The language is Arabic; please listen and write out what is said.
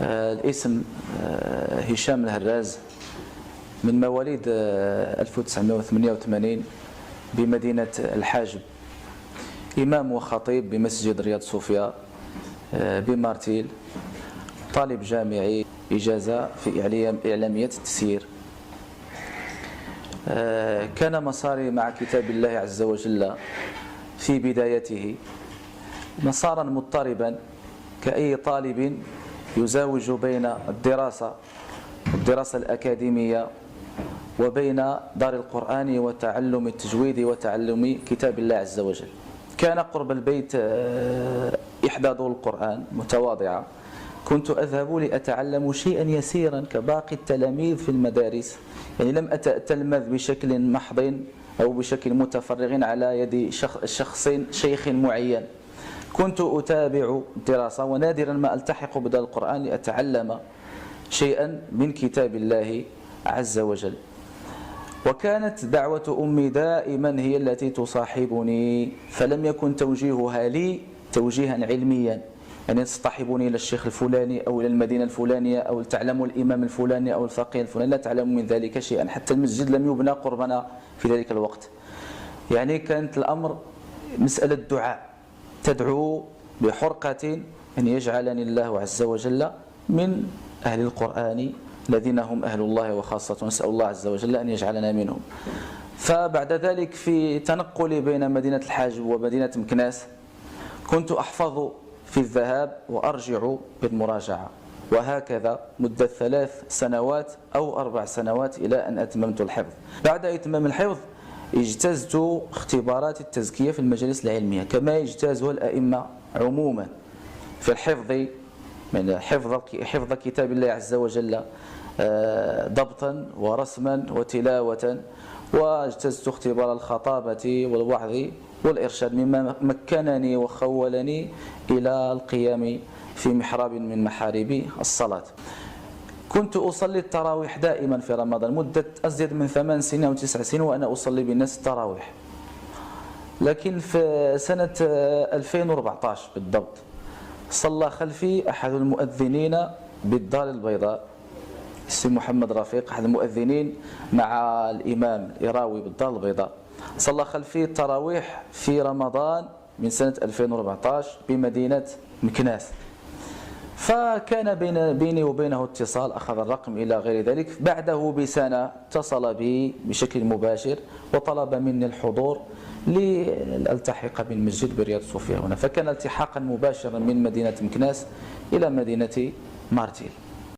الاسم هشام الهراز، من مواليد 1988 بمدينة الحاجب، إمام وخطيب بمسجد رياض صوفيا بمارتيل، طالب جامعي إجازة في إعلامية التسيير. كان مساري مع كتاب الله عز وجل في بدايته مسارا مضطربا كأي طالب يزاوج بين الدراسة الأكاديمية وبين دار القرآن وتعلم التجويد وتعلم كتاب الله عز وجل. كان قرب البيت إحدى دور القرآن متواضعة، كنت أذهب لأتعلم شيئا يسيرا كباقي التلاميذ في المدارس، يعني لم أتلمذ بشكل محض أو بشكل متفرغ على يد شيخ معين. كنت أتابع الدراسة ونادرا ما ألتحق بدار القرآن لأتعلم شيئا من كتاب الله عز وجل. وكانت دعوة أمي دائما هي التي تصاحبني، فلم يكن توجيهها لي توجيها علميا، يعني تصطحبني إلى الشيخ الفلاني أو إلى المدينة الفلانية أو تعلم الإمام الفلاني أو الفقيه الفلاني، لا تعلم من ذلك شيئا. حتى المسجد لم يبنى قربنا في ذلك الوقت. يعني كانت الأمر مسألة دعاء، تدعو بحرقة أن يجعلني الله عز وجل من أهل القرآن الذين هم أهل الله وخاصة، نسأل الله عز وجل أن يجعلنا منهم. فبعد ذلك في تنقلي بين مدينة الحاجب ومدينة مكناس كنت أحفظ في الذهاب وأرجع بالمراجعة، وهكذا مدة 3 سنوات أو 4 سنوات إلى أن أتممت الحفظ. بعد إتمام الحفظ اجتزت اختبارات التزكية في المجالس العلمية كما يجتازها الأئمة عموما في الحفظ، من حفظ كتاب الله عز وجل ضبطا ورسما وتلاوة. واجتزت اختبار الخطابة والوعظ والإرشاد مما مكنني وخولني إلى القيام في محراب من محارب الصلاة. كنت أصلي التراويح دائما في رمضان مدة أزيد من 8 سنين أو 9 سنين وأنا أصلي بالناس التراويح. لكن في سنة 2014 بالضبط صلى خلفي أحد المؤذنين بالدار البيضاء، اسمه محمد رفيق، أحد المؤذنين مع الإمام الإراوي بالدار البيضاء. صلى خلفي التراويح في رمضان من سنة 2014 بمدينة مكناس، فكان بيني وبينه اتصال، أخذ الرقم إلى غير ذلك. بعده بسنة اتصل بي بشكل مباشر وطلب مني الحضور لألتحق بالمسجد برياض صوفيا هنا، فكان التحاقا مباشرا من مدينة مكناس إلى مدينة مارتيل.